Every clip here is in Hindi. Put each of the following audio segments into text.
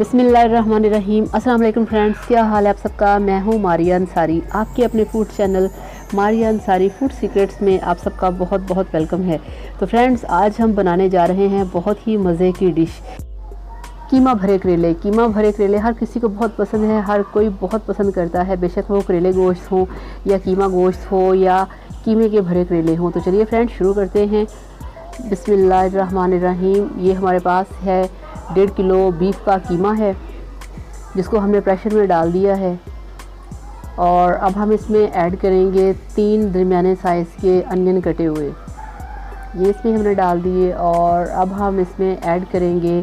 बिस्मिल्लाहिर्रहमानिर्रहीम। अस्सलाम वालेकुम फ्रेंड्स, क्या हाल है आप सबका। मैं हूँ मारिया अंसारी, आपके अपने food channel Maria Ansari food secrets में आप सबका बहुत बहुत वेलकम है। तो फ्रेंड्स, आज हम बनाने जा रहे हैं बहुत ही मज़े की डिश, कीमा भरे करेले। कीमा भरे करेले हर किसी को बहुत पसंद है, हर कोई बहुत पसंद करता है, बेशक वो करेले गोश्त हो या कीमा गोश्त हो या कीमे के भरे करेले हों। तो चलिए फ्रेंड्स, शुरू करते हैं। बिस्मिल्लाहिर्रहमानिर्रहीम। ये हमारे पास है 1.5 किलो बीफ का कीमा है, जिसको हमने प्रेशर में डाल दिया है। और अब हम इसमें ऐड करेंगे 3 दरमियाने साइज़ के अनियन कटे हुए, ये इसमें हमने डाल दिए। और अब हम इसमें ऐड करेंगे,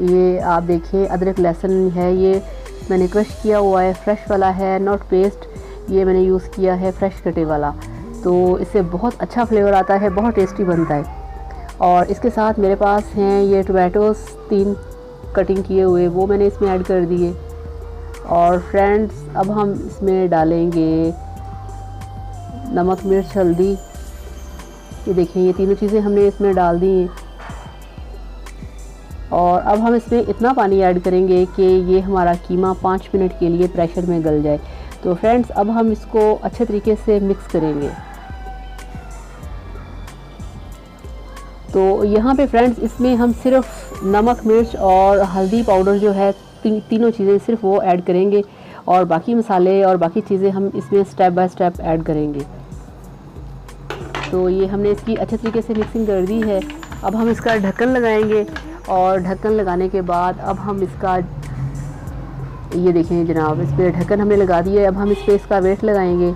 ये आप देखिए अदरक लहसुन है, ये मैंने क्रश किया हुआ है, फ्रेश वाला है, नॉट पेस्ट। ये मैंने यूज़ किया है फ्रेश कटे वाला, तो इससे बहुत अच्छा फ्लेवर आता है, बहुत टेस्टी बनता है। और इसके साथ मेरे पास हैं ये टोमेटोज़ 3 कटिंग किए हुए, वो मैंने इसमें ऐड कर दिए। और फ्रेंड्स, अब हम इसमें डालेंगे नमक, मिर्च, हल्दी। ये देखिए, ये तीनों चीज़ें हमने इसमें डाल दी हैं। और अब हम इसमें इतना पानी ऐड करेंगे कि ये हमारा कीमा 5 मिनट के लिए प्रेशर में गल जाए। तो फ्रेंड्स, अब हम इसको अच्छे तरीके से मिक्स करेंगे। तो यहाँ पे फ्रेंड्स, इसमें हम सिर्फ नमक, मिर्च और हल्दी पाउडर जो है, तीनों चीज़ें सिर्फ वो ऐड करेंगे, और बाकी मसाले और बाकी चीज़ें हम इसमें स्टेप बाय स्टेप ऐड करेंगे। तो ये हमने इसकी अच्छे तरीके से मिक्सिंग कर दी है। अब हम इसका ढक्कन लगाएंगे, और ढक्कन लगाने के बाद अब हम इसका, ये देखें जनाब, इस पर ढक्कन हमने लगा दिया है। अब हम इस पर इसका वेट लगाएंगे,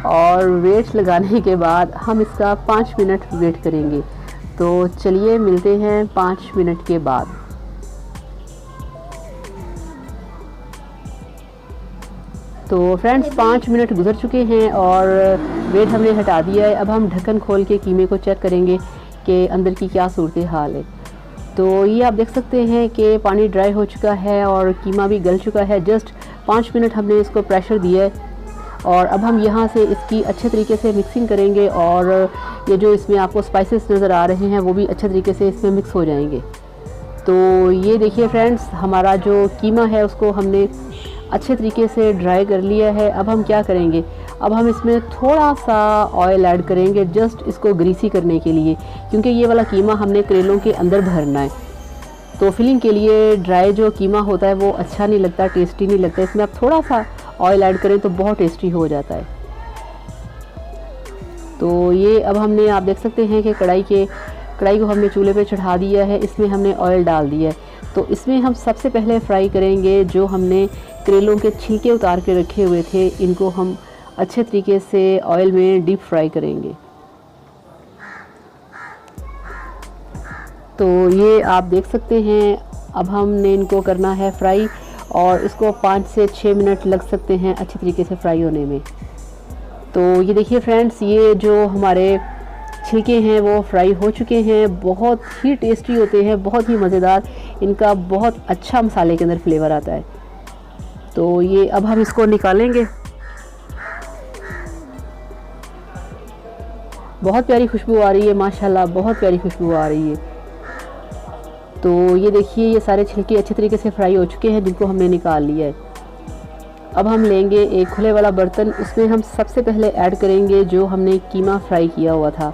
और वेट लगाने के बाद हम इसका 5 मिनट वेट करेंगे। तो चलिए मिलते हैं 5 मिनट के बाद। तो फ्रेंड्स, 5 मिनट गुजर चुके हैं और वेट हमने हटा दिया है। अब हम ढक्कन खोल के कीमे को चेक करेंगे कि अंदर की क्या सूरत हाल है। तो ये आप देख सकते हैं कि पानी ड्राई हो चुका है और कीमा भी गल चुका है। जस्ट 5 मिनट हमने इसको प्रेशर दिया है, और अब हम यहाँ से इसकी अच्छे तरीके से मिक्सिंग करेंगे। और ये जो इसमें आपको स्पाइसेस नज़र आ रहे हैं, वो भी अच्छे तरीके से इसमें मिक्स हो जाएंगे। तो ये देखिए फ्रेंड्स, हमारा जो कीमा है उसको हमने अच्छे तरीके से ड्राई कर लिया है। अब हम क्या करेंगे, अब हम इसमें थोड़ा सा ऑयल ऐड करेंगे, जस्ट इसको ग्रीसी करने के लिए, क्योंकि ये वाला कीमा हमने करेलों के अंदर भरना है। तो फिलिंग के लिए ड्राई जो कीमा होता है वो अच्छा नहीं लगता, टेस्टी नहीं लगता। इसमें आप थोड़ा सा ऑयल ऐड करें तो बहुत टेस्टी हो जाता है। तो ये अब हमने, आप देख सकते हैं कि कढ़ाई को हमने चूल्हे पे चढ़ा दिया है, इसमें हमने ऑयल डाल दिया है। तो इसमें हम सबसे पहले फ्राई करेंगे जो हमने करेलों के छिलके उतार के रखे हुए थे, इनको हम अच्छे तरीके से ऑयल में डीप फ्राई करेंगे। तो ये आप देख सकते हैं, अब हमने इनको करना है फ्राई, और इसको 5 से 6 मिनट लग सकते हैं अच्छी तरीके से फ्राई होने में। तो ये देखिए फ्रेंड्स, ये जो हमारे छिलके हैं वो फ्राई हो चुके हैं, बहुत ही टेस्टी होते हैं, बहुत ही मज़ेदार, इनका बहुत अच्छा मसाले के अंदर फ्लेवर आता है। तो ये अब हम इसको निकालेंगे। बहुत प्यारी खुशबू आ रही है, माशाल्लाह, बहुत प्यारी खुशबू आ रही है। तो ये देखिए, ये सारे छिलके अच्छे तरीके से फ्राई हो चुके हैं, जिनको हमने निकाल लिया है। अब हम लेंगे एक खुले वाला बर्तन, उसमें हम सबसे पहले ऐड करेंगे जो हमने कीमा फ्राई किया हुआ था।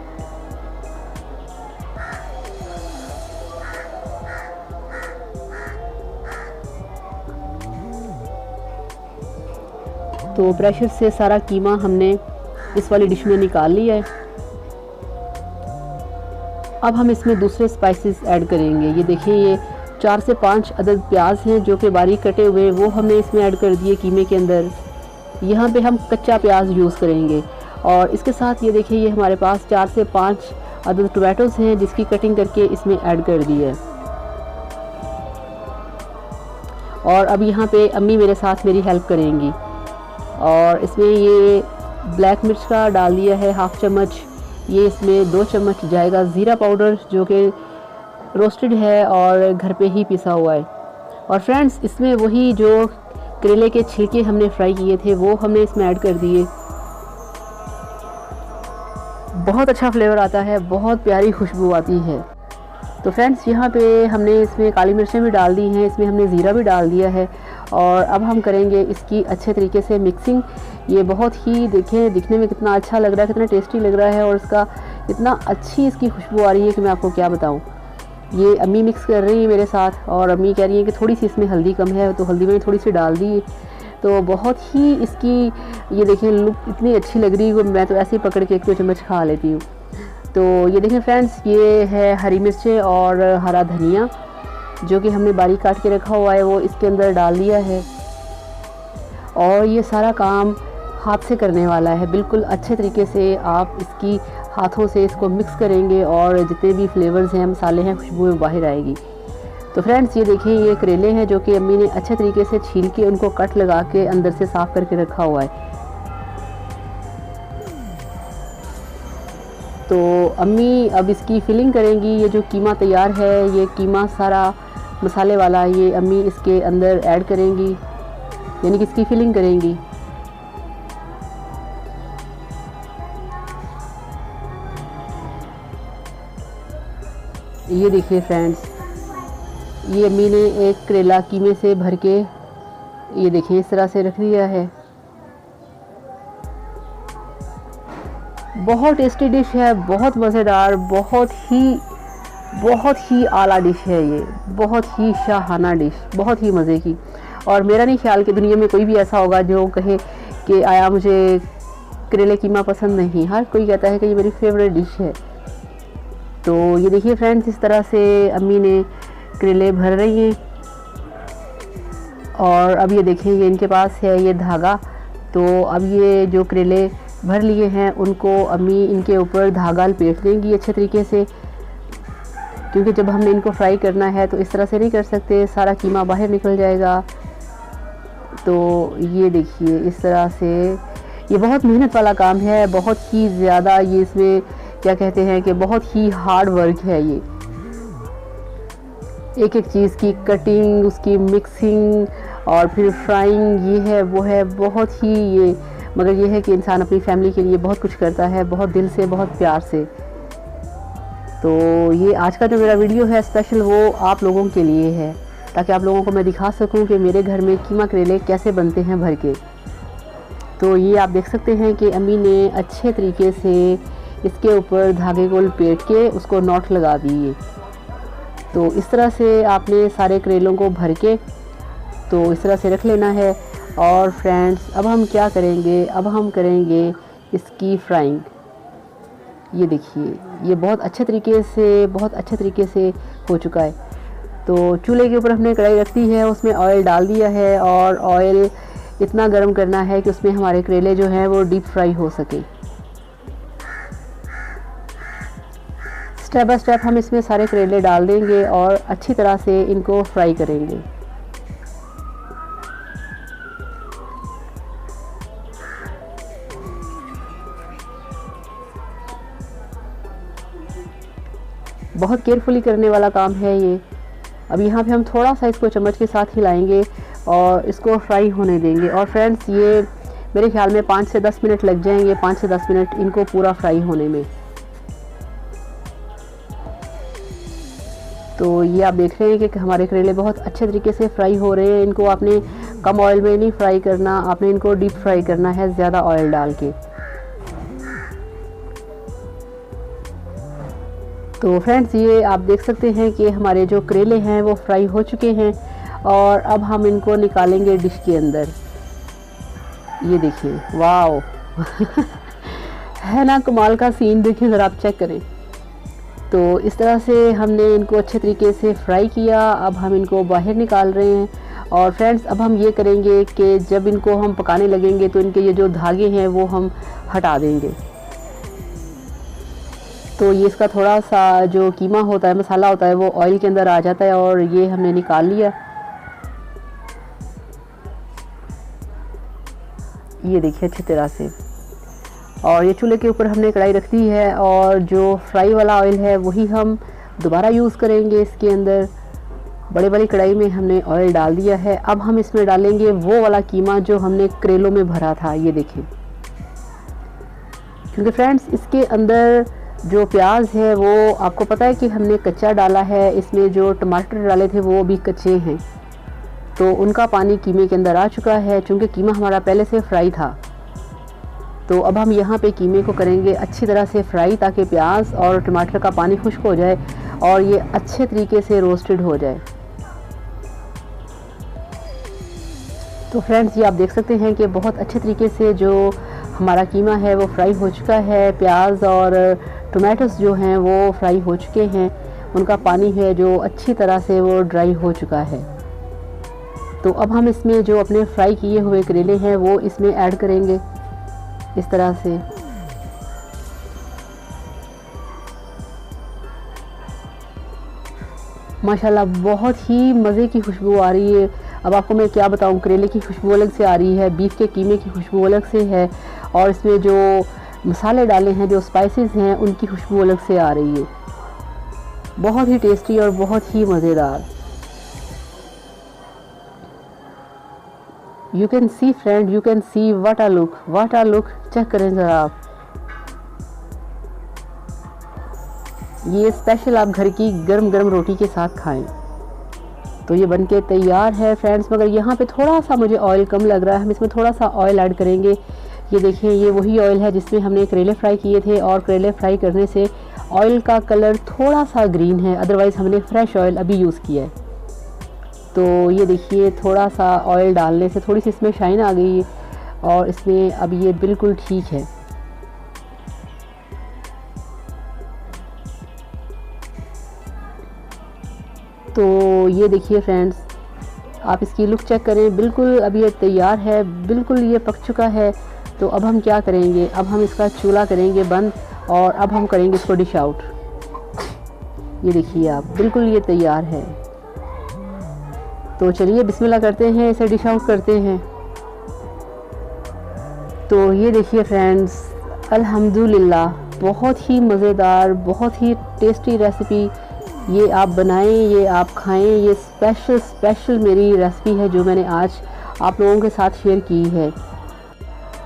तो प्रेशर से सारा कीमा हमने इस वाली डिश में निकाल लिया है। अब हम इसमें दूसरे स्पाइसेस ऐड करेंगे। ये देखिए, ये 4 से 5 अदद प्याज हैं जो कि बारीक कटे हुए, वो हमने इसमें ऐड कर दिए कीमे के अंदर। यहाँ पे हम कच्चा प्याज यूज़ करेंगे। और इसके साथ ये देखिए, ये हमारे पास 4 से 5 अदद टोमेटोज़ हैं, जिसकी कटिंग करके इसमें ऐड कर दी है। और अब यहाँ पे अम्मी मेरे साथ मेरी हेल्प करेंगी, और इसमें ये ब्लैक मिर्च का डाल दिया है 1/2 चम्मच। ये इसमें 2 चम्मच जाएगा ज़ीरा पाउडर, जो कि रोस्टेड है और घर पे ही पिसा हुआ है। और फ्रेंड्स, इसमें वही जो करेले के छिलके हमने फ्राई किए थे वो हमने इसमें ऐड कर दिए। बहुत अच्छा फ्लेवर आता है, बहुत प्यारी खुशबू आती है। तो फ्रेंड्स यहाँ पे हमने इसमें काली मिर्चें भी डाल दी हैं, इसमें हमने ज़ीरा भी डाल दिया है और अब हम करेंगे इसकी अच्छे तरीके से मिक्सिंग। ये बहुत ही देखें दिखने में कितना अच्छा लग रहा है, कितना टेस्टी लग रहा है और इसका इतना अच्छी इसकी खुशबू आ रही है कि मैं आपको क्या बताऊँ। ये अम्मी मिक्स कर रही है मेरे साथ और अम्मी कह रही है कि थोड़ी सी इसमें हल्दी कम है, तो हल्दी मैंने थोड़ी सी डाल दी। तो बहुत ही इसकी ये देखें लुक इतनी अच्छी लग रही है, मैं तो ऐसे ही पकड़ के 1-2 चम्मच खा लेती हूँ। तो ये देखें फ्रेंड्स, ये है हरी मिर्चें और हरा धनिया जो कि हमने बारीक काट के रखा हुआ है, वो इसके अंदर डाल दिया है। और ये सारा काम हाथ से करने वाला है, बिल्कुल अच्छे तरीके से आप इसकी हाथों से इसको मिक्स करेंगे और जितने भी फ्लेवर्स हैं, मसाले हैं, खुशबू बाहर आएगी। तो फ्रेंड्स ये देखें, ये करेले हैं जो कि अम्मी ने अच्छे तरीके से छील के उनको कट लगा के अंदर से साफ़ करके रखा हुआ है। तो अम्मी अब इसकी फिलिंग करेंगी। ये जो कीमा तैयार है, ये कीमा सारा मसाले वाला ये अम्मी इसके अंदर ऐड करेंगी, यानी कि इसकी फिलिंग करेंगी। ये देखिए फ्रेंड्स, ये अम्मी ने एक करेला कीमे से भर के ये देखिए इस तरह से रख दिया है। बहुत टेस्टी डिश है, बहुत मज़ेदार, बहुत ही आला डिश है ये, बहुत ही शाहाना डिश, बहुत ही मज़े की। और मेरा नहीं ख्याल कि दुनिया में कोई भी ऐसा होगा जो कहे कि आया मुझे करेले कीमा पसंद नहीं। हर कोई कहता है कि ये मेरी फेवरेट डिश है। तो ये देखिए फ्रेंड्स, इस तरह से अम्मी ने करेले भर रही हैं और अब ये देखें, ये इनके पास है ये धागा। तो अब ये जो करेले भर लिए हैं उनको अम्मी इनके ऊपर धागा लपेट देंगी अच्छे तरीके से, क्योंकि जब हमने इनको फ्राई करना है तो इस तरह से नहीं कर सकते, सारा कीमा बाहर निकल जाएगा। तो ये देखिए इस तरह से, ये बहुत मेहनत वाला काम है, बहुत ही ज़्यादा, ये इसमें क्या कहते हैं कि बहुत ही हार्ड वर्क है। ये एक एक चीज़ की कटिंग, उसकी मिक्सिंग और फिर फ्राइंग, ये है वो है, बहुत ही ये, मगर ये है कि इंसान अपनी फैमिली के लिए बहुत कुछ करता है, बहुत दिल से, बहुत प्यार से। तो ये आज का जो मेरा वीडियो है स्पेशल, वो आप लोगों के लिए है, ताकि आप लोगों को मैं दिखा सकूं कि मेरे घर में कीमा करेले कैसे बनते हैं भर के। तो ये आप देख सकते हैं कि अम्मी ने अच्छे तरीके से इसके ऊपर धागे को लपेट के उसको नॉट लगा दिए। तो इस तरह से आपने सारे करेलों को भर के तो इस तरह से रख लेना है। और फ्रेंड्स अब हम क्या करेंगे, अब हम करेंगे इसकी फ्राइंग। ये देखिए, ये बहुत अच्छे तरीके से हो चुका है। तो चूल्हे के ऊपर हमने कढ़ाई रख दी है, उसमें ऑयल डाल दिया है और ऑयल इतना गर्म करना है कि उसमें हमारे करेले जो हैं वो डीप फ्राई हो सके। स्टेप बाय स्टेप हम इसमें सारे करेले डाल देंगे और अच्छी तरह से इनको फ्राई करेंगे। बहुत केयरफुली करने वाला काम है ये। अब यहाँ पे हम थोड़ा सा इसको चम्मच के साथ हिलाएंगे और इसको फ्राई होने देंगे। और फ्रेंड्स ये मेरे ख्याल में 5 से 10 मिनट लग जाएंगे, 5 से 10 मिनट इनको पूरा फ्राई होने में। तो ये आप देख रहे हैं कि हमारे करेले बहुत अच्छे तरीके से फ्राई हो रहे हैं। इनको आपने कम ऑयल में नहीं फ्राई करना, आपने इनको डीप फ्राई करना है ज़्यादा ऑयल डाल के। तो फ्रेंड्स ये आप देख सकते हैं कि हमारे जो करेले हैं वो फ्राई हो चुके हैं और अब हम इनको निकालेंगे डिश के अंदर। ये देखिए, वाओ है ना कमाल का सीन, देखिए ज़रा आप चेक करें। तो इस तरह से हमने इनको अच्छे तरीके से फ्राई किया। अब हम इनको बाहर निकाल रहे हैं। और फ्रेंड्स अब हम ये करेंगे कि जब इनको हम पकाने लगेंगे तो इनके ये जो धागे हैं वो हम हटा देंगे। तो ये इसका थोड़ा सा जो कीमा होता है, मसाला होता है, वो ऑयल के अंदर आ जाता है और ये हमने निकाल लिया। ये देखिए अच्छी तरह से। और ये चूल्हे के ऊपर हमने कढ़ाई रख दी है और जो फ्राई वाला ऑयल है वही हम दोबारा यूज़ करेंगे इसके अंदर। बड़े वाली कढ़ाई में हमने ऑयल डाल दिया है। अब हम इसमें डालेंगे वो वाला कीमा जो हमने करेलों में भरा था। ये देखें, क्योंकि फ्रेंड्स इसके अंदर जो प्याज है वो आपको पता है कि हमने कच्चा डाला है, इसमें जो टमाटर डाले थे वो भी कच्चे हैं, तो उनका पानी कीमे के अंदर आ चुका है, चूँकि कीमा हमारा पहले से फ्राई था। तो अब हम यहाँ पे कीमे को करेंगे अच्छी तरह से फ्राई, ताकि प्याज और टमाटर का पानी खुश्क हो जाए और ये अच्छे तरीके से रोस्टेड हो जाए। तो फ्रेंड्स, ये आप देख सकते हैं कि बहुत अच्छे तरीके से जो हमारा कीमा है वो फ्राई हो चुका है। प्याज और टमाटोस जो हैं वो फ्राई हो चुके हैं, उनका पानी है जो अच्छी तरह से वो ड्राई हो चुका है। तो अब हम इसमें जो अपने फ्राई किए हुए करेले हैं वो इसमें ऐड करेंगे इस तरह से। माशाल्लाह बहुत ही मज़े की खुशबू आ रही है। अब आपको मैं क्या बताऊं, करेले की खुशबू अलग से आ रही है, बीफ के कीमे की खुशबू अलग से है, और इसमें जो मसाले डाले हैं, जो स्पाइसेस हैं, उनकी खुशबू अलग से आ रही है। बहुत ही टेस्टी और बहुत ही मज़ेदार। You can see friend, you can see what a look. Check करें ज़रा आप, ये स्पेशल आप घर की गरम गरम रोटी के साथ खाएं। तो ये बनके तैयार है फ्रेंड्स, मगर यहाँ पे थोड़ा सा मुझे ऑयल कम लग रहा है, हम इसमें थोड़ा सा ऑयल ऐड करेंगे। ये देखिए, ये वही ऑयल है जिसमें हमने करेले फ्राई किए थे, और करेले फ्राई करने से ऑयल का कलर थोड़ा सा ग्रीन है, अदरवाइज़ हमने फ्रेश ऑयल अभी यूज़ किया है। तो ये देखिए, थोड़ा सा ऑयल डालने से थोड़ी सी इसमें शाइन आ गई और इसमें अब ये बिल्कुल ठीक है। तो ये देखिए फ्रेंड्स, आप इसकी लुक चेक करें, बिल्कुल अब ये तैयार है, बिल्कुल ये पक चुका है। तो अब हम क्या करेंगे, अब हम इसका चूल्हा करेंगे बंद, और अब हम करेंगे इसको डिश आउट। ये देखिए आप, बिल्कुल ये तैयार है। तो चलिए बिस्मिल्लाह करते हैं, इसे डिश आउट करते हैं। तो ये देखिए फ्रेंड्स, अल्हम्दुलिल्लाह बहुत ही मज़ेदार, बहुत ही टेस्टी रेसिपी। ये आप बनाएं, ये आप खाएं। ये स्पेशल मेरी रेसिपी है जो मैंने आज आप लोगों के साथ शेयर की है।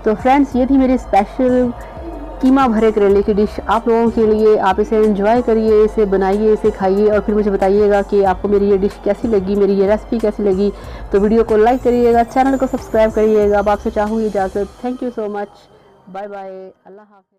तो फ्रेंड्स, ये थी मेरी स्पेशल कीमा भरे करेले की डिश आप लोगों के लिए। आप इसे एंजॉय करिए, इसे बनाइए, इसे खाइए, और फिर मुझे बताइएगा कि आपको मेरी ये डिश कैसी लगी, मेरी ये रेसिपी कैसी लगी। तो वीडियो को लाइक करिएगा, चैनल को सब्सक्राइब करिएगा। अब आपसे चाहूँगी इजाज़त। Thank you so much, bye bye, अल्लाह हाफ़िज़।